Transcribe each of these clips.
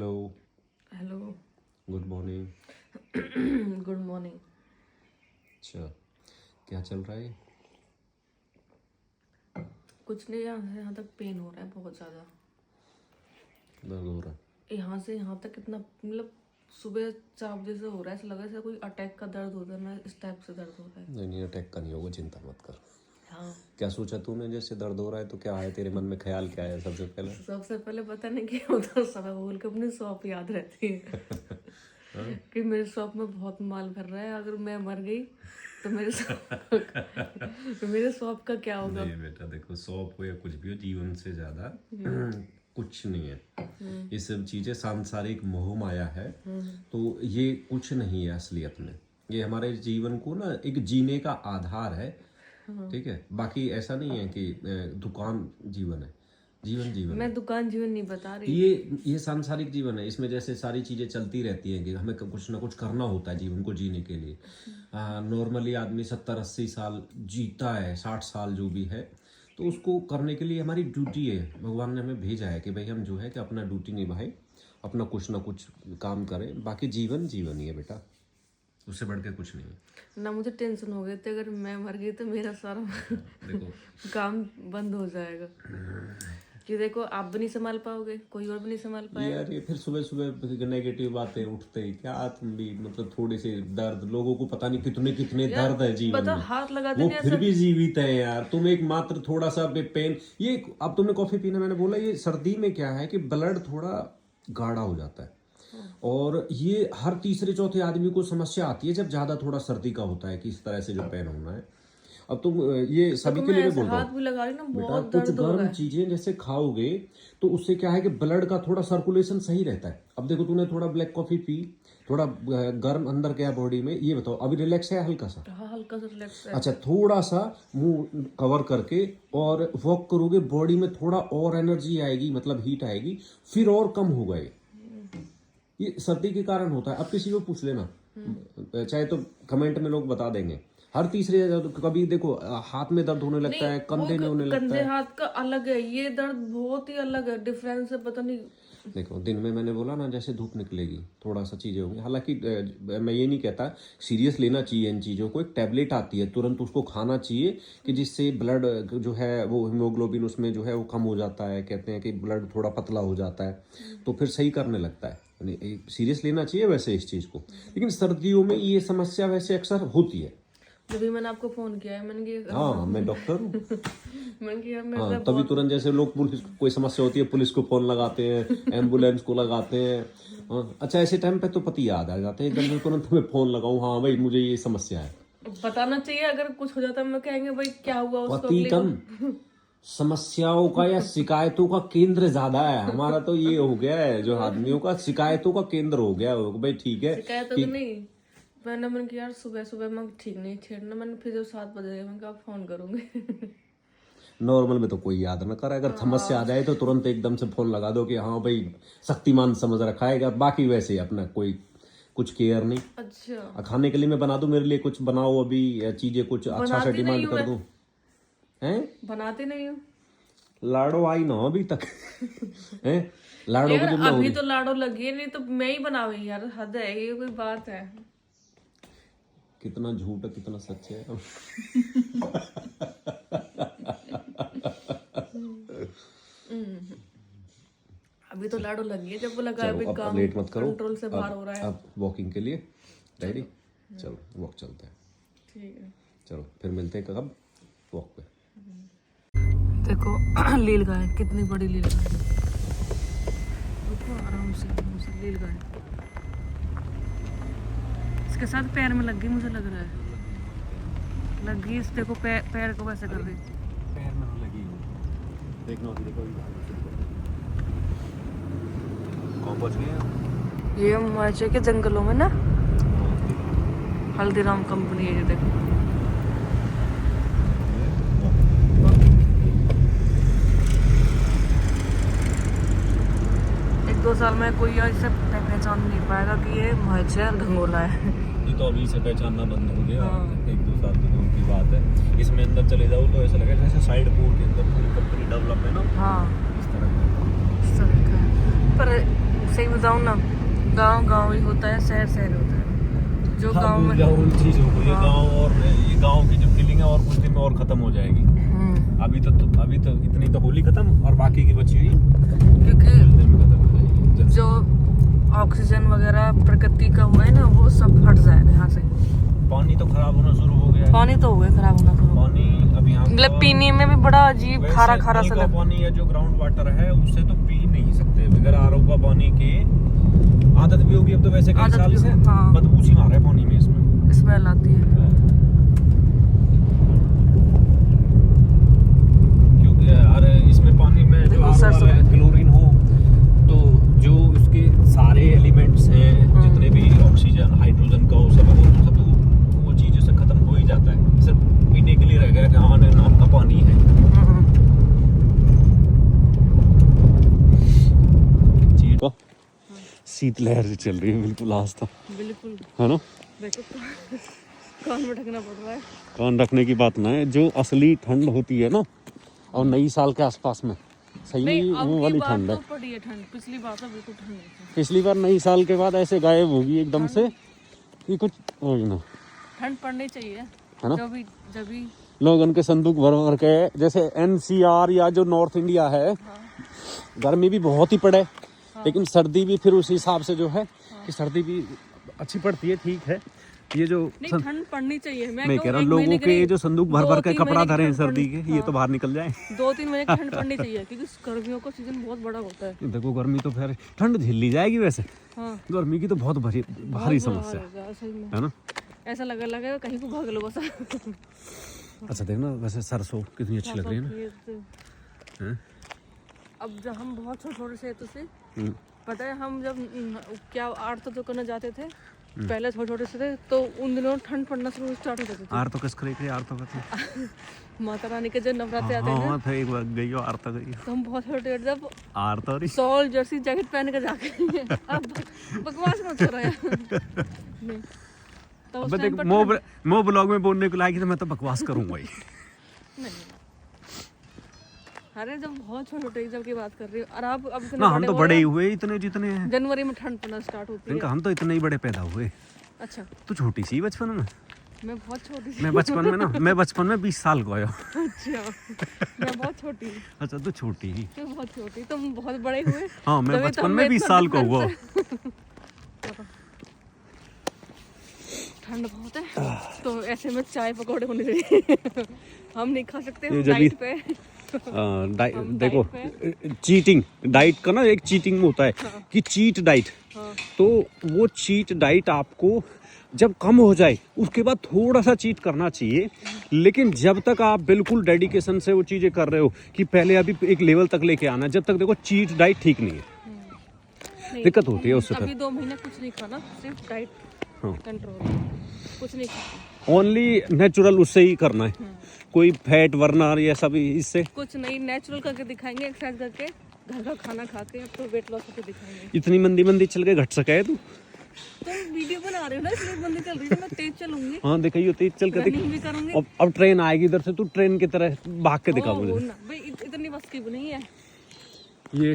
Hello. Hello. Good morning. Good morning. अच्छा, क्या चल रहा है? कुछ नहीं, यहाँ से यहाँ तक पेन हो रहा है बहुत ज़्यादा। दर्द हो रहा है? यहाँ से यहाँ तक कितना, मतलब सुबह 4 बजे से हो रहा है, ऐसा लग रहा है जैसे कोई अटैक का दर्द होता है ना, इस टाइप से दर्द हो रहा है। नहीं नहीं, अटैक का नहीं होगा, चिंता मत कर। हाँ। क्या सोचा तूने? जैसे दर्द हो रहा है तो क्या है तेरे मन में, ख्याल क्या है सबसे पहले? सबसे पहले पता नहीं क्या होता, सब बोल के अपनी शॉप याद रहती है कि मेरे शॉप में बहुत माल भर रहा है, अगर मैं मर गई तो मेरे शॉप का क्या होगा। नहीं बेटा, देखो सौंप हो या कुछ भी हो, जीवन से ज्यादा कुछ नहीं है। ये सब चीजें सांसारिक मोह माया है, तो ये कुछ नहीं है असलियत में। ये हमारे जीवन को ना एक जीने का आधार है, ठीक है। बाकी ऐसा नहीं है कि दुकान जीवन है, जीवन जीवन है। मैं दुकान जीवन नहीं बता रही। ये सांसारिक जीवन है, इसमें जैसे सारी चीजें चलती रहती हैं कि हमें कुछ ना कुछ करना होता है जीवन को जीने के लिए। नॉर्मली आदमी 70-80 साल जीता है, 60 साल जो भी है, तो उसको करने के लिए हमारी ड्यूटी है। भगवान ने हमें भेजा है कि भाई हम जो है कि अपना ड्यूटी निभाएं, अपना कुछ ना कुछ काम करें। बाकी जीवन जीवन ही है बेटा, उससे बढ़ के कुछ नहीं है ना। मुझे टेंशन हो गई थी, अगर मैं मर गई तो मेरा सारा देखो काम बंद हो जाएगा। कि देखो, आप भी नहीं संभाल पाओगे, कोई और भी नहीं संभाल पाएगा। यार ये फिर सुबह सुबह नेगेटिव बातें उठते ही क्या, तुम भी मतलब थोड़े से दर्द, लोगों को पता नहीं कितने कितने दर्द है जीवन बता, में, हाथ लगा वो देने फिर भी जीवित है यार। तुम एक मात्र थोड़ा सा पेन, ये अब तुमने कॉफी पीना, मैंने बोला ये सर्दी में क्या है कि ब्लड थोड़ा गाढ़ा हो जाता है, और ये हर तीसरे चौथे आदमी को समस्या आती है जब ज्यादा थोड़ा सर्दी का होता है कि इस तरह से जो पेन होना है। अब तुम ये सभी के लिए मैं बोल रहा हाथ हूँ भी लगा रही ना, बेटा, बहुत कुछ दर्द हो रहा गर्म है। चीजें जैसे खाओगे तो उससे क्या है कि ब्लड का थोड़ा सर्कुलेशन सही रहता है। अब देखो तूने थोड़ा ब्लैक कॉफी पी, थोड़ा गर्म अंदर गया बॉडी में, ये बताओ अभी रिलैक्स है हल्का सा? हाँ, हल्का सा रिलैक्स है। अच्छा, थोड़ा सा मुंह कवर करके और वॉक करोगे, बॉडी में थोड़ा और एनर्जी आएगी, मतलब हीट आएगी, फिर और कम होगा। ये सर्दी के कारण होता है। अब किसी को पूछ लेना, चाहे तो कमेंट में लोग बता देंगे, हर तीसरे कभी देखो हाथ में दर्द होने लगता है, कंधे में होने लगता कंधे है। हाथ का अलग है, ये दर्द बहुत ही अलग है, डिफरेंस है, पता नहीं। देखो दिन में मैंने बोला ना, जैसे धूप निकलेगी थोड़ा सा चीजें होंगी। हालांकि मैं ये नहीं कहता सीरियस लेना चाहिए इन चीजों को, एक टैबलेट आती है तुरंत, उसको खाना चाहिए कि जिससे ब्लड जो है वो हीमोग्लोबिन उसमें जो है वो कम हो जाता है, कहते हैं कि ब्लड थोड़ा पतला हो जाता है, तो फिर सही करने लगता है। सीरियस लेना चाहिए वैसे इस चीज को, लेकिन सर्दियों में ये समस्या वैसे अक्सर होती है। जब मैंने आपको फोन किया है, मैंने कि हाँ मैं डॉक्टर हूँ। मैंने कि मेरे हाँ, साथ तभी तुरंत जैसे लोग पुलिस, कोई समस्या होती है पुलिस को फोन लगाते हैं, एम्बुलेंस को लगाते हैं। हाँ, अच्छा ऐसे टाइम पे तो पति याद आ जाते हैं एकदम से, तुरंत मैं फोन लगाऊं, हाँ भाई मुझे ये समस्या है। बताना चाहिए, अगर कुछ हो जाता है मैं कहेंगे भाई क्या हुआ उसको। पति कम, समस्याओं का या शिकायतों का केंद्र ज्यादा है हमारा, तो ये हो गया है जो आदमियों का शिकायतों का केंद्र हो गया है। भाई ठीक है, शिकायत तो नहीं। मैंने कि यार सुबह सुबह मैं ठीक नहीं छेड़ना, मैंने फिर जब 7 बजे मैं कहा फोन करूंगी। नॉर्मल में तो कोई याद ना करे, अगर समस्या आ जाए तो तुरंत एकदम से फोन लगा दो कि हाँ भाई शक्तिमान समझ रखा है। बाकी वैसे अपना कोई कुछ केयर नहीं। अच्छा, खाने के लिए मैं बना दूं, मेरे लिए कुछ बनाओ अभी, चीजें कुछ अच्छा सा डिमांड कर दूं? हैं? बनाते नहीं हो? लाडो आई ना अभी तक हैं? लाडो यार की जुमला हो अभी रही। तो लाडो लगी है, नहीं तो मैं ही बनाऊंगी यार, हद है, ये कोई बात है? कितना झूठ है कितना सच है। अभी तो लाडो लगी है, जब वो लगा अभी अब काम लेट मत करो, कंट्रोल से बाहर हो रहा है। अब वॉकिंग के लिए रेडी? चलो वॉक चलते हैं। ठीक है, चलो फिर मिलते हैं कब वॉक पे। देखो लील गाय, कितनी बड़ी लील गाय। रुको आराम से लील गाय इसके साथ पैर में लग गई, मुझे लग रहा है लग गई। इस देखो पैर को कैसे कर रही, पैर में लगी देखना, देखो कौन पहुंच गए। ये हिमाचल के जंगलों में ना हल्दीराम कंपनी है, ये देखो। एक 2 साल में कोई इसे पहचान नहीं पाएगा कि ये हिमाचल गंगोला है। ये तो अभी से पहचानना बंद हो गया। 1-2 साल की दूर की बात है। इसमें अंदर चले जाओ तो ऐसा लगे जैसे साइड पोर्ट के अंदर पूरी कंपनी डेवलप है ना। हाँ, इस तरह का। इस तरह का है। पर सही बताऊँ ना, गांव गांव ही होता है, शहर शहर होता है। जो हाँ, गांव में उन चीजों को ये गांव और ये गांव की जो फीलिंग है और कुछ दिन में और खत्म हो जाएगी। अभी तो इतनी तो होली खत्म और बाकी की बची हुई क्योंकि कुछ दिन में खत्म हो जाएगी। जो ऑक्सीजन वगैरह प्रकृति का हुआ है ना, वो सब हट जाएगा यहाँ से। पानी तो खराब होना शुरू हो गया है। पानी तो हो गया खराब होना शुरू। पानी अभी यहाँ मतलब पीने में भी बड़ा अजीब खारा खारा सा लगता है। पानी या जो ग्राउंड वाटर है उससे तो पी नहीं सकते बगैर आरओ का पानी के। आदत भी होगी अब तो वैसे कई साल से। हाँ। बदबू सी मार है पानी में, इसमें स्मेल आती है। क्योंकि यार इसमें पानी में जो आरओ है क्लोरीन हो तो जो उसके सारे एलिमेंट्स हैं जितने भी ऑक्सीजन हाइड्रोजन का वो सब वो चीजों से खत्म हो ही जाता है। सिर्फ पीने के लिए रह गया कि हाँ नाम का पानी है। शीतलहर चल रही है बिल्कुल आज तो, बिल्कुल है ना। देखो कान में ढकना पड़ रहा है। कान रखने की बात ना है, जो असली ठंड होती है ना और नई साल के आसपास में सही वो वाली ठंड है। तो पड़ी है ठंड, पिछली बार तो बिल्कुल ठंड नहीं थी। पिछली बार नई साल के बाद ऐसे गायब होगी एकदम से कि कुछ हो ही ना। ठंड पड़नी चाहिए, है ना। जब भी लोग उनके संदूक भर भर के, जैसे एनसीआर या जो नॉर्थ इंडिया है, गर्मी भी बहुत ही पड़े लेकिन सर्दी भी फिर उस हिसाब से जो है कि सर्दी भी अच्छी पड़ती है, ठीक है। ये जो ठंड पड़नी चाहिए। मैं कह रहा हूँ लोगों के जो संदूक भर भर के कपड़ा धरे हैं सर्दी के, ये तो बाहर निकल जाए। 2-3 महीने की ठंड पड़नी चाहिए क्योंकि गर्मियों का सीजन बहुत बड़ा होता है। देखो गर्मी तो फिर ठंड झेल ली जाएगी वैसे। हाँ। गर्मी की तो बहुत भारी समस्या है ना। ऐसा लगेगा कहीं को भाग लो बस। अच्छा देखना वैसे सरसों कितनी अच्छी लग रही है ना। अब जब हम बहुत छोटे से तो पता है, हम जब क्या आर्त तो करने जाते थे पहले छोटे से थे तो उन दिनों ठंड पड़ना शुरू स्टार्ट हो जाती थी। आर्त किस करे आर्त करते माता रानी के जो नवरात्रे आते हैं। हाँ एक बार गई हो आर्त गई तो हम बहुत छोटे जब आर्त सॉल जर्सी जैकेट पहन के जाके अब बकवास मत कर रहे हैं। तो उस टाइम पर मो ब्लॉग में बोलने को लायक तो मैं तो बकवास करूंगा ही। नहीं, अरे जब बहुत छोटे जब की बात कर रही हूँ और आप अब ना हम तो बड़े ही हुए इतने जितने हैं। जनवरी में ठंड पड़ना स्टार्ट होती है। हम तो इतने ही बड़े पैदा हुए। अच्छा तू छोटी सी बचपन में। मैं बहुत छोटी सी। मैं बचपन में 20 साल का आया। अच्छा मैं बहुत छोटी। अच्छा तू छोटी ही। तू बहुत छोटी, तुम बहुत बड़े हुए। हाँ मैं बचपन में 20 साल का हुआ। ठंड बहुत है तो ऐसे में चाय पकौड़े होने चाहिए। हम नहीं खा सकते, हम डाइट पे। देखो चीटिंग डाइट का ना एक चीटिंग होता है कि चीट डाइट। तो वो चीट डाइट आपको जब कम हो जाए उसके बाद थोड़ा सा चीट करना चाहिए, लेकिन जब तक आप बिल्कुल डेडिकेशन से वो चीजें कर रहे हो कि पहले अभी एक लेवल तक लेके आना, जब तक देखो चीट डाइट ठीक नहीं है। दिक्कत होती है उससे। अभी 2 महीने कुछ नहीं खाना, सिर्फ डाइट कंट्रोल, कुछ नहीं खाना, ओनली नेचुरल उससे ही करना है। कोई फैट वर्नर ये सब इससे कुछ नहीं, नेचुरल करके दिखाएंगे, एक्सरसाइज करके, घर का खाना खा के तो वेट लॉस करके दिखाएंगे। इतनी मंदी चल के घट सके तू। तो वीडियो बना रहे हो ना इसलिए मंदी चल रही है, मैं तेज चलूंगी। हाँ देखिए तेज चल के रनिंग भी करूंगी। अब ट्रेन आएगी इधर से, तू ट्रेन की तरह भाग के दिखा मुझे। भाई इतनी बस की नहीं है। ये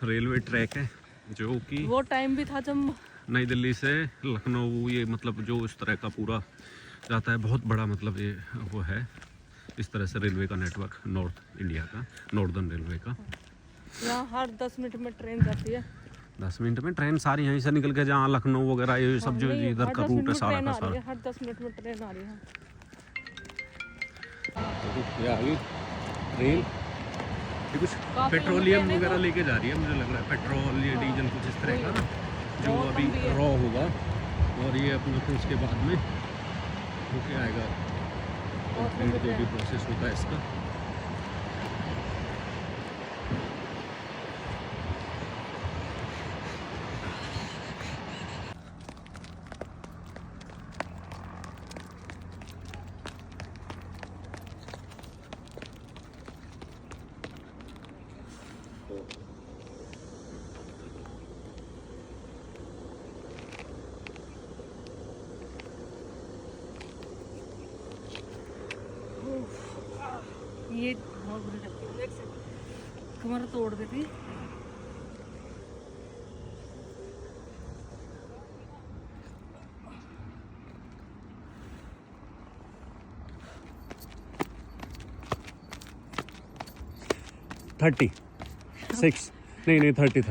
रेलवे ट्रैक है जो कि वो टाइम भी था जब नई दिल्ली से लखनऊ, ये मतलब जो इस तरह का पूरा जाता है, बहुत बड़ा मतलब ये वो है इस तरह से रेलवे का नेटवर्क नॉर्थ इंडिया का, नॉर्दर्न रेलवे का। यहाँ हर 10 मिनट में ट्रेन जाती है। 10 मिनट में ट्रेन सारी यहीं से निकल के, जहाँ लखनऊ वगैरह ये सब जो इधर का रूट है सारा का सारा। हर 10 मिनट में ट्रेन आ रही है। ट्रेन कुछ पेट्रोलियम वगैरह लेके जा रही है, मुझे लग रहा है पेट्रोल या डीजल कुछ इस तरह का ना, जो अभी रॉ होगा और ये अपना फिर उसके बाद में होके आएगा कंप्लीट जो भी प्रोसेस होता है इसका। ये बहुत बुरी लगती है, कमर तोड़ देती। 36 नहीं 30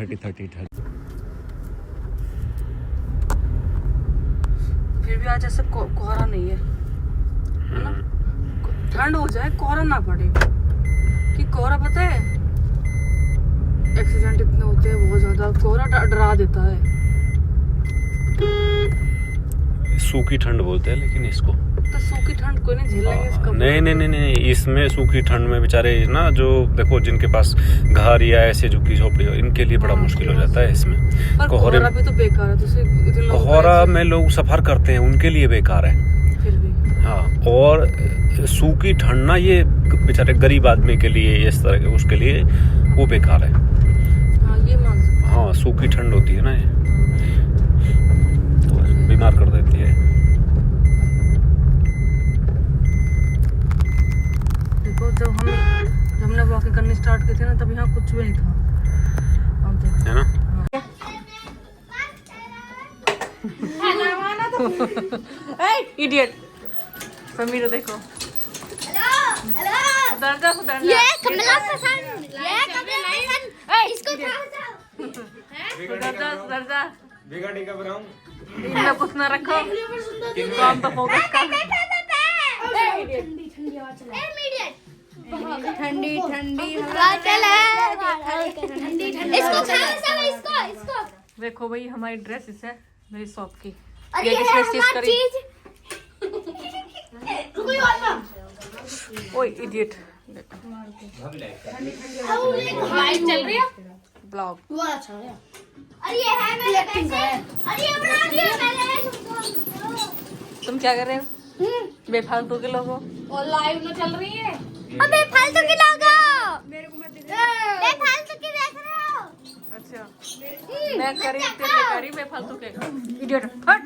फिर भी आज ऐसे कोहरा नहीं है ना? ठंड हो जाए कोहरा ना पड़े, कि कोहरा पता है एक्सीडेंट इतने होते हैं बहुत ज्यादा, कोहरा डरा देता है। सूखी ठंड बोलते हैं लेकिन इसको तो सूखी ठंड कोई नहीं झेलेंगे इसका। नहीं इसमें सूखी ठंड में बेचारे ना, जो देखो जिनके पास घर या ऐसे झुग्गी झोपड़ी हो, इनके लिए बड़ा मुश्किल हो जाता है इसमें। कोहरा भी तो बेकार है, कोहरा में लोग सफर करते हैं उनके लिए बेकार है फिर भी। हाँ, और सूखी ठंड ना ये बेचारे गरीब आदमी के लिए, इस तरह के उसके लिए वो बेकार है। हाँ ये मान सकते। हाँ सूखी ठंड होती है ना ये, तो बीमार कर देती है। देखो जब हमने वॉकिंग करनी स्टार्ट की थी ना, तब यहाँ कुछ भी नहीं था, है ना। इडियट समीर देखो, ये कमला पसंद, ये कमला पसंद, इसको इतना कुछ ना रखो, काम तो फोकस कर। ठंडी ठंडी इसको इसको देखो भाई हमारी ड्रेस है मेरी शॉप की, अरे ये किसने है स्टिच हमारी करी? चीज। ओए इडियट लाइट चल रही है, ब्लॉग। वो अच्छा है। अरे ये है मेरे पैसे, अरे ये बना दिया मैंने। तुम क्या कर रहे हो बेफालतू के लोगों? और लाइव में चल रही है। अबे फालतू की लोगो, मेरे को मत दे, फालतू की देख रहे हो। अच्छा मैं करी तेरे करी बेफालतू के इडियट हट।